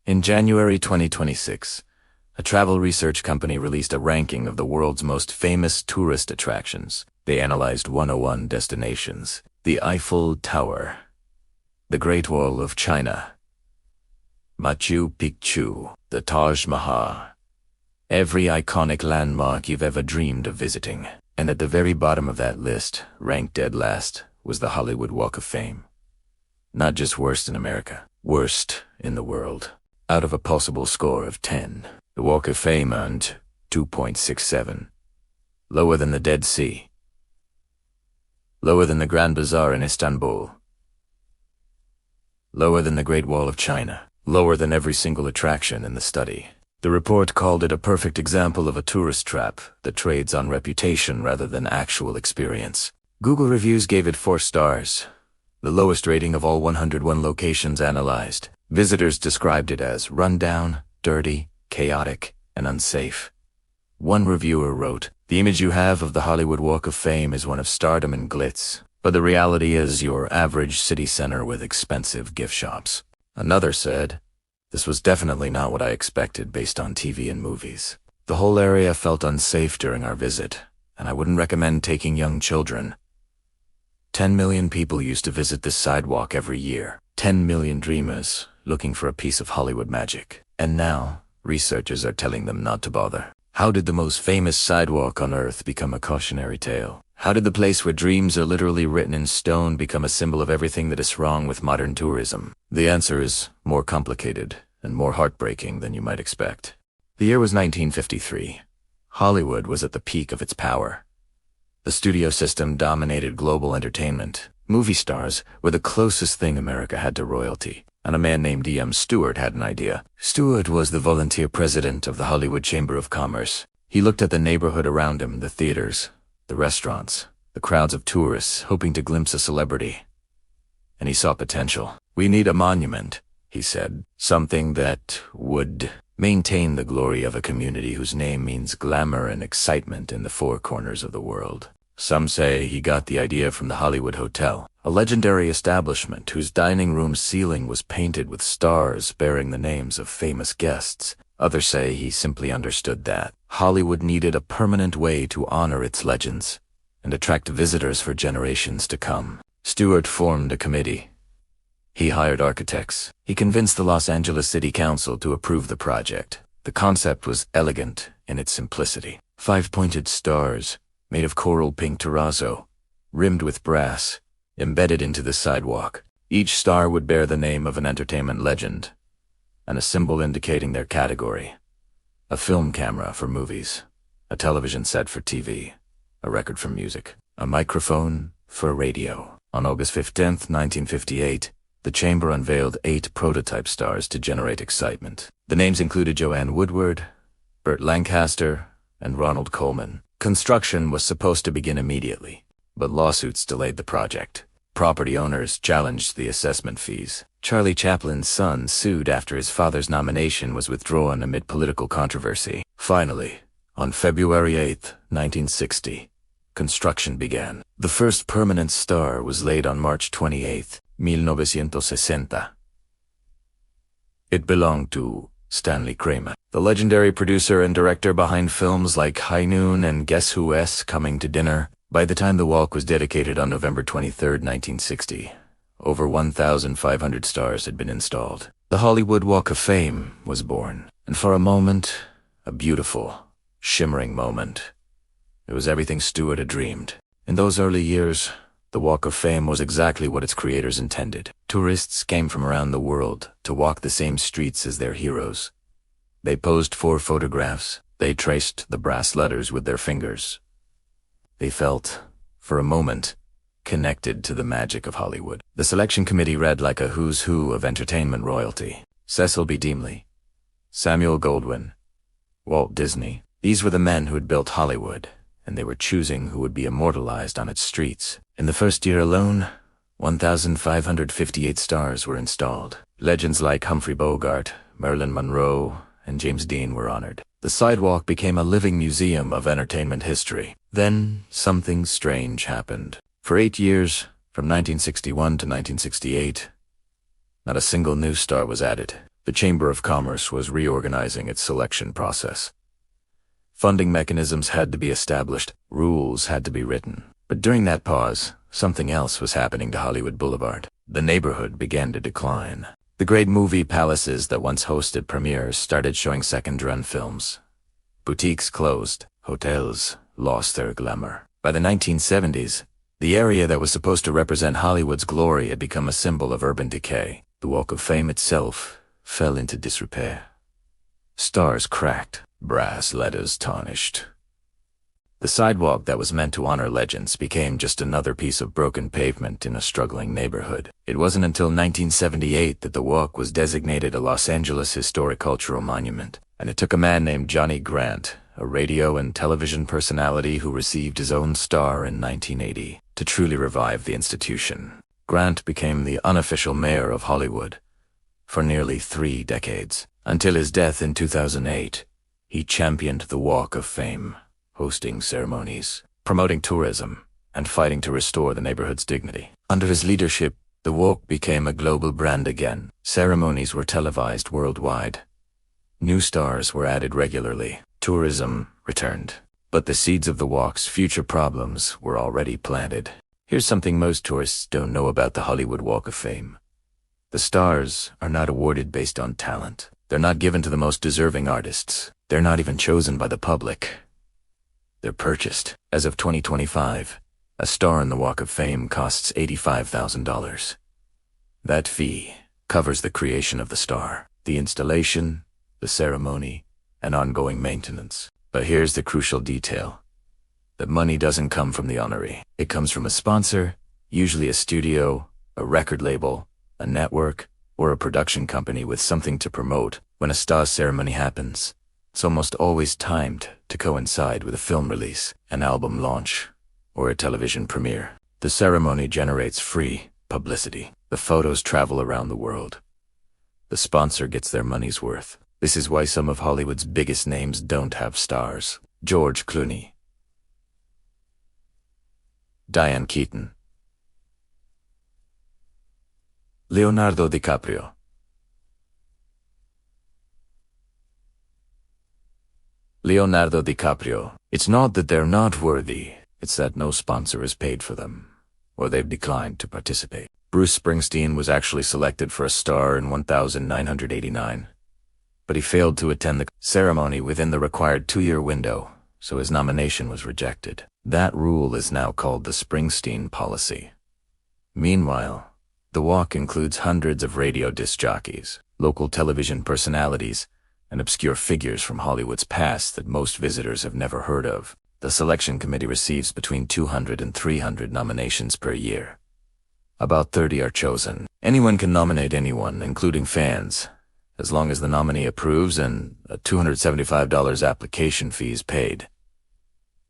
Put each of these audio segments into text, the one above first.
In January 2026, a travel research company released a ranking of the world's most famous tourist attractions. They analyzed 101 destinations: the Eiffel Tower, the Great Wall of China, Machu Picchu, the Taj Mahal, every iconic landmark you've ever dreamed of visiting. And at the very bottom of that list, ranked dead last, was the Hollywood Walk of Fame. Not just worst in America, worst in the world. Out of a possible score of 10, the Walk of Fame earned 2.67, lower than the Dead Sea, lower than the Grand Bazaar in Istanbul, lower than the Great Wall of China, lower than every single attraction in the study. The report called it a perfect example of a tourist trap that trades on reputation rather than actual experience. Google reviews gave it 4 stars, the lowest rating of all 101 locations analyzed. Visitors described it as rundown, dirty, chaotic, and unsafe. One reviewer wrote, "The image you have of the Hollywood Walk of Fame is one of stardom and glitz, but the reality is your average city center with expensive gift shops." Another said, "This was definitely not what I expected based on TV and movies. The whole area felt unsafe during our visit, and I wouldn't recommend taking young children. 10 million people used to visit this sidewalk every year. 10 million dreamers looking for a piece of Hollywood magic. And now, researchers are telling them not to bother." How did the most famous sidewalk on Earth become a cautionary tale? How did the place where dreams are literally written in stone become a symbol of everything that is wrong with modern tourism? The answer is more complicated and more heartbreaking than you might expect. The year was 1953. Hollywood was at the peak of its power. The studio system dominated global entertainment. Movie stars were the closest thing America had to royalty, and a man named E.M. Stewart had an idea. Stewart was the volunteer president of the Hollywood Chamber of Commerce. He looked at the neighborhood around him, the theaters, the restaurants, the crowds of tourists hoping to glimpse a celebrity. And he saw potential. "We need a monument," he said, "something that would maintain the glory of a community whose name means glamour and excitement in the 4 corners of the world." Some say he got the idea from the Hollywood Hotel, a legendary establishment whose dining room ceiling was painted with stars bearing the names of famous guests. Others say he simply understood that Hollywood needed a permanent way to honor its legends and attract visitors for generations to come. Stewart formed a committee. He hired architects. He convinced the Los Angeles City Council to approve the project. The concept was elegant in its simplicity. 5 pointed stars, made of coral pink terrazzo, rimmed with brass, embedded into the sidewalk. Each star would bear the name of an entertainment legend, and a symbol indicating their category. A film camera for movies, a television set for TV, a record for music, a microphone for radio. On August 15, 1958, the chamber unveiled 8 prototype stars to generate excitement. The names included Joanne Woodward, Burt Lancaster, and Ronald Colman. Construction was supposed to begin immediately, but lawsuits delayed the project. Property owners challenged the assessment fees. Charlie Chaplin's son sued after his father's nomination was withdrawn amid political controversy. Finally, on February 8, 1960, construction began. The first permanent star was laid on March 28, 1960. It belonged to Stanley Kramer, the legendary producer and director behind films like High Noon and Guess Who's Coming to Dinner. By the time the walk was dedicated on November 23, 1960, over 1,500 stars had been installed. The Hollywood Walk of Fame was born, and for a moment, a beautiful, shimmering moment. It was everything Stewart had dreamed. In those early years, the Walk of Fame was exactly what its creators intended. Tourists came from around the world to walk the same streets as their heroes. They posed for photographs. They traced the brass letters with their fingers. They felt, for a moment, connected to the magic of Hollywood. The selection committee read like a who's who of entertainment royalty. Cecil B. Deemley, Samuel Goldwyn, Walt Disney. These were the men who had built Hollywood, and they were choosing who would be immortalized on its streets. In the first year alone, 1,558 stars were installed. Legends like Humphrey Bogart, Marilyn Monroe, and James Dean were honored. The sidewalk became a living museum of entertainment history. Then, something strange happened. For 8 years, from 1961 to 1968, not a single new star was added. The Chamber of Commerce was reorganizing its selection process. Funding mechanisms had to be established, rules had to be written. But during that pause, something else was happening to Hollywood Boulevard. The neighborhood began to decline. The great movie palaces that once hosted premieres started showing second-run films. Boutiques closed, hotels lost their glamour. By the 1970s, the area that was supposed to represent Hollywood's glory had become a symbol of urban decay. The Walk of Fame itself fell into disrepair. Stars cracked, brass letters tarnished. The sidewalk that was meant to honor legends became just another piece of broken pavement in a struggling neighborhood. It wasn't until 1978 that the walk was designated a Los Angeles Historic Cultural Monument, and it took a man named Johnny Grant, a radio and television personality who received his own star in 1980, to truly revive the institution. Grant became the unofficial mayor of Hollywood for nearly 3 decades. Until his death in 2008, he championed the Walk of Fame, hosting ceremonies, promoting tourism, and fighting to restore the neighborhood's dignity. Under his leadership, the walk became a global brand again. Ceremonies were televised worldwide. New stars were added regularly. Tourism returned. But the seeds of the walk's future problems were already planted. Here's something most tourists don't know about the Hollywood Walk of Fame. The stars are not awarded based on talent. They're not given to the most deserving artists. They're not even chosen by the public. They're purchased. As of 2025, a star in the Walk of Fame costs $85,000. That fee covers the creation of the star, the installation, the ceremony, and ongoing maintenance. But here's the crucial detail. The money doesn't come from the honoree. It comes from a sponsor, usually a studio, a record label, a network, or a production company with something to promote. When a star ceremony happens, it's almost always timed to coincide with a film release, an album launch, or a television premiere. The ceremony generates free publicity. The photos travel around the world. The sponsor gets their money's worth. This is why some of Hollywood's biggest names don't have stars. George Clooney, Diane Keaton, Leonardo DiCaprio. Leonardo DiCaprio. It's not that they're not worthy, it's that no sponsor has paid for them, or they've declined to participate. Bruce Springsteen was actually selected for a star in 1989, but he failed to attend the ceremony within the required 2-year window, so his nomination was rejected. That rule is now called the Springsteen policy. Meanwhile, the walk includes hundreds of radio disc jockeys, local television personalities, and obscure figures from Hollywood's past that most visitors have never heard of. The selection committee receives between 200 and 300 nominations per year. About 30 are chosen. Anyone can nominate anyone, including fans, as long as the nominee approves and a $275 application fee is paid.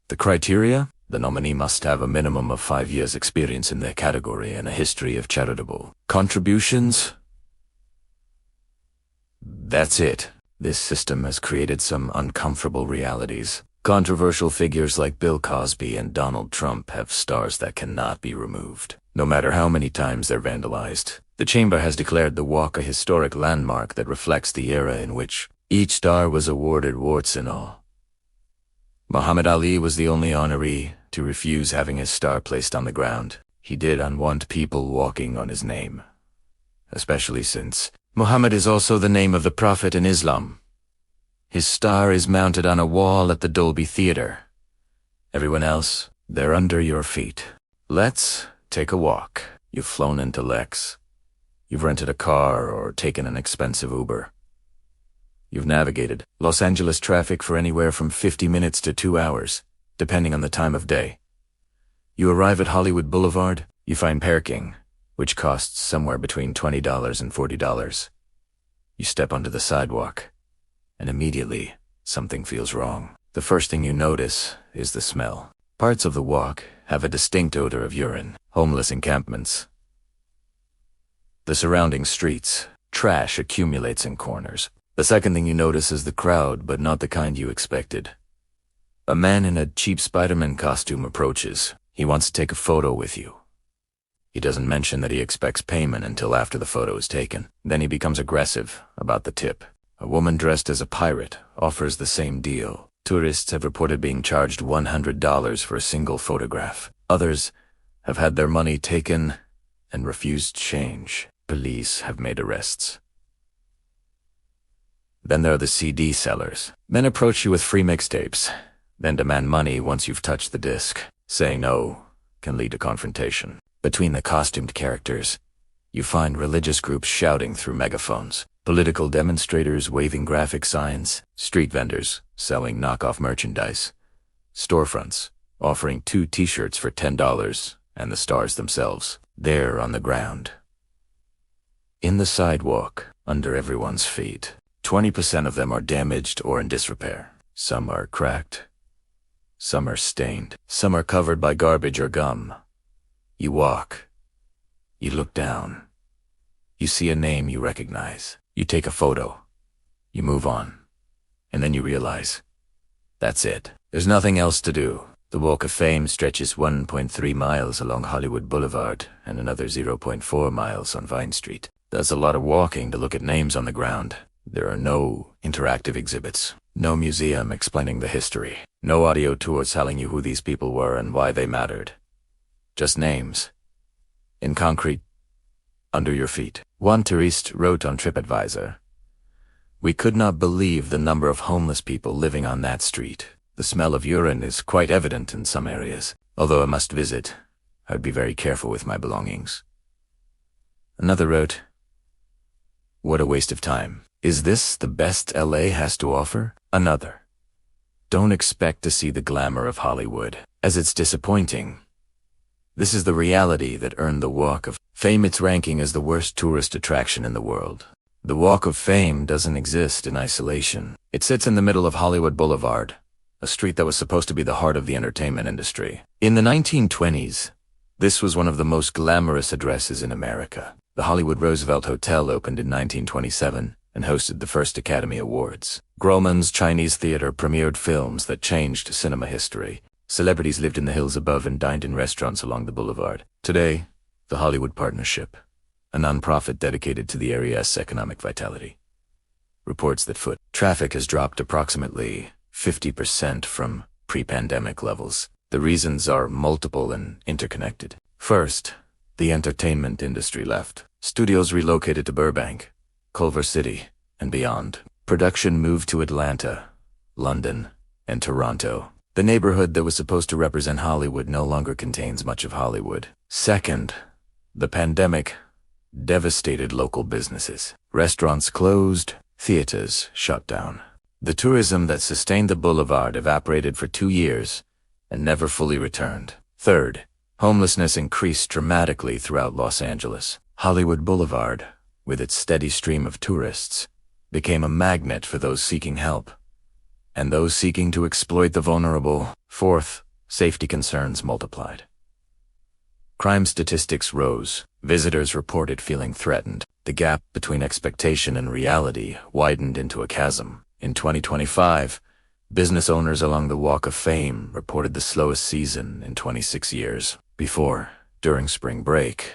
The criteria? The nominee must have a minimum of 5 years' experience in their category and a history of charitable contributions. That's it. This system has created some uncomfortable realities. Controversial figures like Bill Cosby and Donald Trump have stars that cannot be removed, no matter how many times they're vandalized. The Chamber has declared the walk a historic landmark that reflects the era in which each star was awarded warts and all. Muhammad Ali was the only honoree to refuse having his star placed on the ground. He did unwant people walking on his name, especially since Muhammad is also the name of the Prophet in Islam. His star is mounted on a wall at the Dolby Theater. Everyone else, they're under your feet. Let's take a walk. You've flown into Lex. You've rented a car or taken an expensive Uber. You've navigated Los Angeles traffic for anywhere from 50 minutes to 2 hours, depending on the time of day. You arrive at Hollywood Boulevard, you find parking, which costs somewhere between $20 and $40. You step onto the sidewalk, and immediately, something feels wrong. The first thing you notice is the smell. Parts of the walk have a distinct odor of urine. Homeless encampments. The surrounding streets. Trash accumulates in corners. The second thing you notice is the crowd, but not the kind you expected. A man in a cheap Spider-Man costume approaches. He wants to take a photo with you. He doesn't mention that he expects payment until after the photo is taken. Then he becomes aggressive about the tip. A woman dressed as a pirate offers the same deal. Tourists have reported being charged $100 for a single photograph. Others have had their money taken and refused change. Police have made arrests. Then there are the CD sellers. Men approach you with free mixtapes, then demand money once you've touched the disc. Saying no can lead to confrontation. Between the costumed characters, you find religious groups shouting through megaphones, political demonstrators waving graphic signs, street vendors selling knockoff merchandise, storefronts offering 2 t-shirts for $10, and the stars themselves, there on the ground. In the sidewalk, under everyone's feet. 20% of them are damaged or in disrepair. Some are cracked. Some are stained. Some are covered by garbage or gum. You walk. You look down. You see a name you recognize. You take a photo. You move on. And then you realize, that's it. There's nothing else to do. The Walk of Fame stretches 1.3 miles along Hollywood Boulevard and another 0.4 miles on Vine Street. That's a lot of walking to look at names on the ground. There are no interactive exhibits, no museum explaining the history, no audio tours telling you who these people were and why they mattered. Just names. In concrete, under your feet. One tourist wrote on TripAdvisor, "We could not believe the number of homeless people living on that street. The smell of urine is quite evident in some areas. Although I must visit, I would be very careful with my belongings." Another wrote, "What a waste of time. Is this the best LA has to offer?" Another, "Don't expect to see the glamour of Hollywood, as it's disappointing. This is the reality that earned the Walk of Fame its ranking as the worst tourist attraction in the world. The Walk of Fame doesn't exist in isolation. It sits in the middle of Hollywood Boulevard, a street that was supposed to be the heart of the entertainment industry. In the 1920s, this was one of the most glamorous addresses in America. The Hollywood Roosevelt Hotel opened in 1927 and hosted the first Academy Awards. Grauman's Chinese theater premiered films that changed cinema history. Celebrities lived in the hills above and dined in restaurants along the boulevard. Today, the Hollywood Partnership, a nonprofit dedicated to the area's economic vitality, reports that foot traffic has dropped approximately 50% from pre-pandemic levels. The reasons are multiple and interconnected. First, the entertainment industry left. Studios relocated to Burbank, Culver City, and beyond. Production moved to Atlanta, London, and Toronto. The neighborhood that was supposed to represent Hollywood no longer contains much of Hollywood. Second, the pandemic devastated local businesses. Restaurants closed, theaters shut down. The tourism that sustained the boulevard evaporated for 2 years and never fully returned. Third, homelessness increased dramatically throughout Los Angeles. Hollywood Boulevard, with its steady stream of tourists, became a magnet for those seeking help and those seeking to exploit the vulnerable. Fourth, safety concerns multiplied. Crime statistics rose. Visitors reported feeling threatened. The gap between expectation and reality widened into a chasm. In 2025, business owners along the Walk of Fame reported the slowest season in 26 years. Before, during spring break,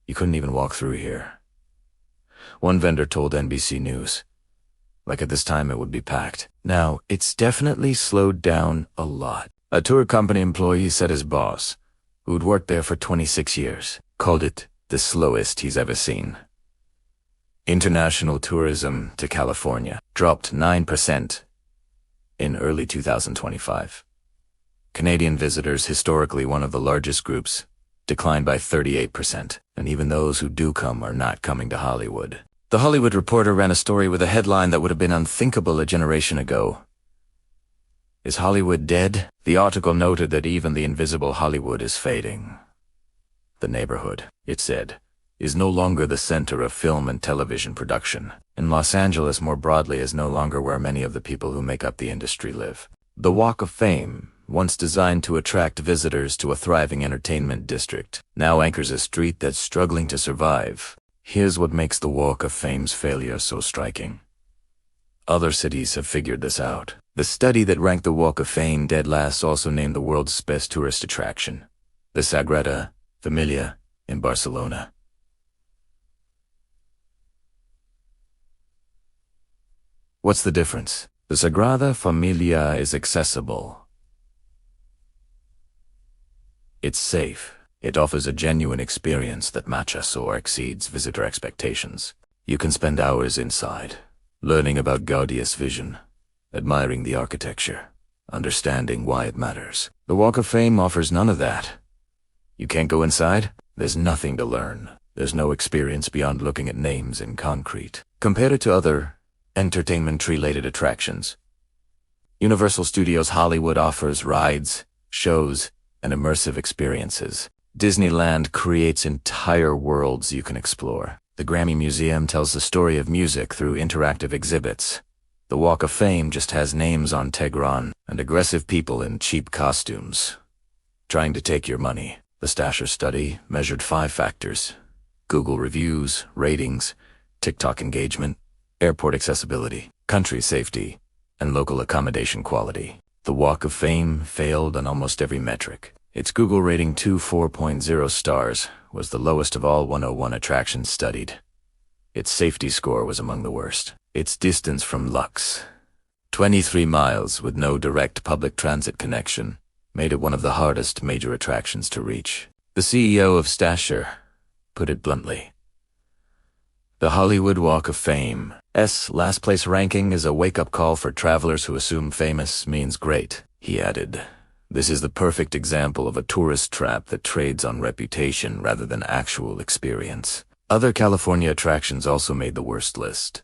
you couldn't even walk through here. One vendor told NBC News, like at this time it would be packed. Now, it's definitely slowed down a lot. A tour company employee said his boss, who'd worked there for 26 years, called it the slowest he's ever seen. International tourism to California dropped 9% in early 2025. Canadian visitors, historically one of the largest groups, declined by 38%, and even those who do come are not coming to Hollywood. The Hollywood Reporter ran a story with a headline that would have been unthinkable a generation ago. Is Hollywood dead? The article noted that even the invisible Hollywood is fading. The neighborhood, it said, is no longer the center of film and television production, and Los Angeles more broadly is no longer where many of the people who make up the industry live. The Walk of Fame, once designed to attract visitors to a thriving entertainment district, now anchors a street that's struggling to survive. Here's what makes the Walk of Fame's failure so striking. Other cities have figured this out. The study that ranked the Walk of Fame dead last also named the world's best tourist attraction, the Sagrada Familia in Barcelona. What's the difference? The Sagrada Familia is accessible. It's safe. It offers a genuine experience that matches or exceeds visitor expectations. You can spend hours inside, learning about Gaudi's vision, admiring the architecture, understanding why it matters. The Walk of Fame offers none of that. You can't go inside? There's nothing to learn. There's no experience beyond looking at names in concrete. Compare it to other entertainment-related attractions. Universal Studios Hollywood offers rides, shows, and immersive experiences. Disneyland creates entire worlds you can explore. The Grammy Museum tells the story of music through interactive exhibits. The Walk of Fame just has names on Tegron and aggressive people in cheap costumes, trying to take your money. The Stasher study measured 5 factors: Google reviews, ratings, TikTok engagement, airport accessibility, country safety, and local accommodation quality. The Walk of Fame failed on almost every metric. Its Google rating 4.0 stars was the lowest of all 101 attractions studied. Its safety score was among the worst. Its distance from Lux, 23 miles with no direct public transit connection, made it one of the hardest major attractions to reach. The CEO of Stasher put it bluntly: the Hollywood Walk of Fame's last place ranking is a wake-up call for travelers who assume famous means great. He added, "This is the perfect example of a tourist trap that trades on reputation rather than actual experience." Other California attractions also made the worst list: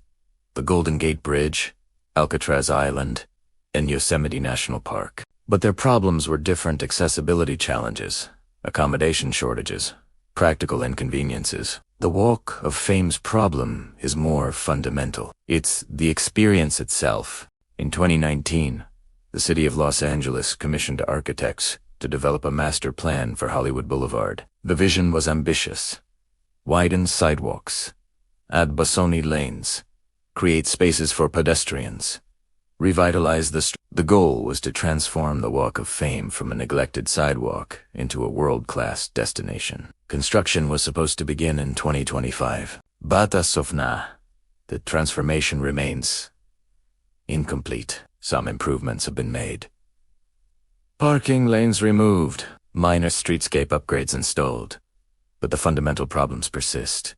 the Golden Gate Bridge, Alcatraz Island, and Yosemite National Park. But their problems were different: accessibility challenges, accommodation shortages, practical inconveniences. The Walk of Fame's problem is more fundamental. It's the experience itself. In 2019, the city of Los Angeles commissioned architects to develop a master plan for Hollywood Boulevard. The vision was ambitious: widen sidewalks, add Busoni lanes, create spaces for pedestrians, revitalize the street. The goal was to transform the Walk of Fame from a neglected sidewalk into a world-class destination. Construction was supposed to begin in 2025. But as of now, the transformation remains incomplete. Some improvements have been made. Parking lanes removed, minor streetscape upgrades installed, but the fundamental problems persist.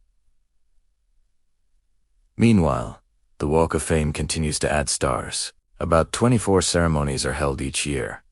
Meanwhile, the Walk of Fame continues to add stars. About 24 ceremonies are held each year.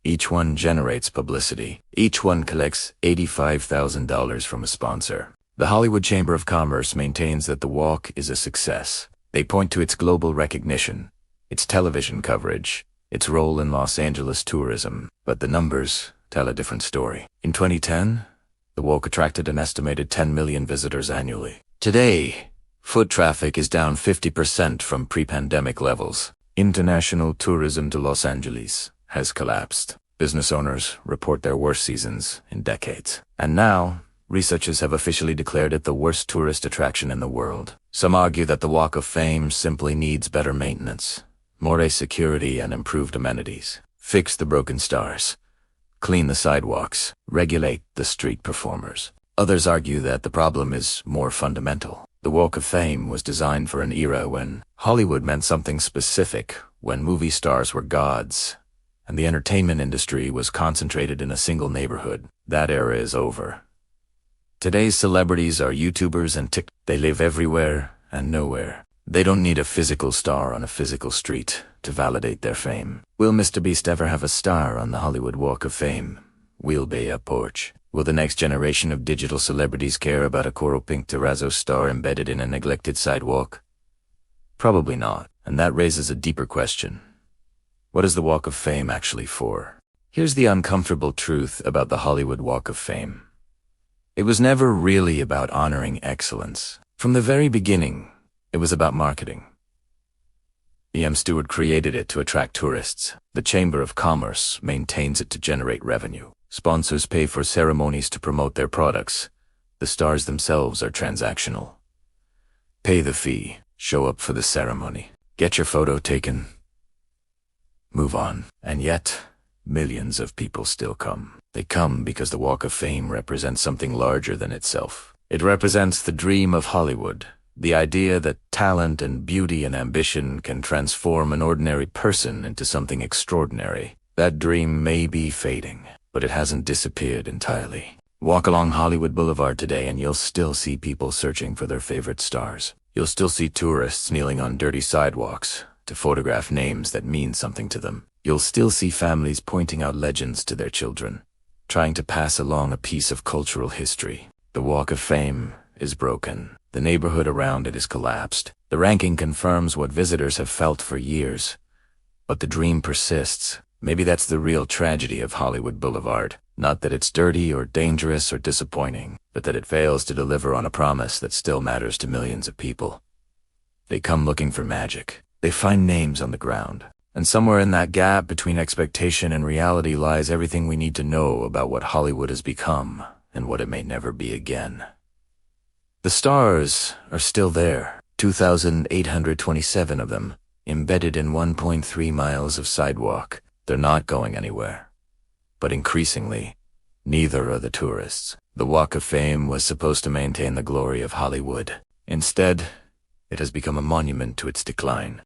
Each one generates publicity. Each one collects $85,000 from a sponsor. The Hollywood Chamber of Commerce maintains that the walk is a success. They point to its global recognition, its television coverage, its role in Los Angeles tourism. But the numbers tell a different story. In 2010, the walk attracted an estimated 10 million visitors annually. Today, foot traffic is down 50% from pre-pandemic levels. International tourism to Los Angeles has collapsed. Business owners report their worst seasons in decades. And now, researchers have officially declared it the worst tourist attraction in the world. Some argue that the Walk of Fame simply needs better maintenance, more security, and improved amenities. Fix the broken stars, clean the sidewalks, regulate the street performers. Others argue that the problem is more fundamental. The Walk of Fame was designed for an era when Hollywood meant something specific, when movie stars were gods, and the entertainment industry was concentrated in a single neighborhood. That era is over. Today's celebrities are YouTubers and TikTok. They live everywhere and nowhere. They don't need a physical star on a physical street to validate their fame. Will Mr. Beast ever have a star on the Hollywood Walk of Fame? Will be a porch. Will the next generation of digital celebrities care about a coral pink terrazzo star embedded in a neglected sidewalk? Probably not. And that raises a deeper question. What is the Walk of Fame actually for? Here's the uncomfortable truth about the Hollywood Walk of Fame. It was never really about honoring excellence. From the very beginning, it was about marketing. E.M. Stewart created it to attract tourists. The Chamber of Commerce maintains it to generate revenue. Sponsors pay for ceremonies to promote their products. The stars themselves are transactional. Pay the fee, show up for the ceremony, get your photo taken, move on. And yet, millions of people still come. They come because the Walk of Fame represents something larger than itself. It represents the dream of Hollywood, the idea that talent and beauty and ambition can transform an ordinary person into something extraordinary. That dream may be fading, but it hasn't disappeared entirely. Walk along Hollywood Boulevard today and you'll still see people searching for their favorite stars. You'll still see tourists kneeling on dirty sidewalks to photograph names that mean something to them. You'll still see families pointing out legends to their children, trying to pass along a piece of cultural history. The Walk of Fame is broken. The neighborhood around it is collapsed. The ranking confirms what visitors have felt for years. But the dream persists. Maybe that's the real tragedy of Hollywood Boulevard. Not that it's dirty or dangerous or disappointing, but that it fails to deliver on a promise that still matters to millions of people. They come looking for magic. They find names on the ground. And somewhere in that gap between expectation and reality lies everything we need to know about what Hollywood has become and what it may never be again. The stars are still there, 2,827 of them, embedded in 1.3 miles of sidewalk. They're not going anywhere. But increasingly, neither are the tourists. The Walk of Fame was supposed to maintain the glory of Hollywood. Instead, it has become a monument to its decline.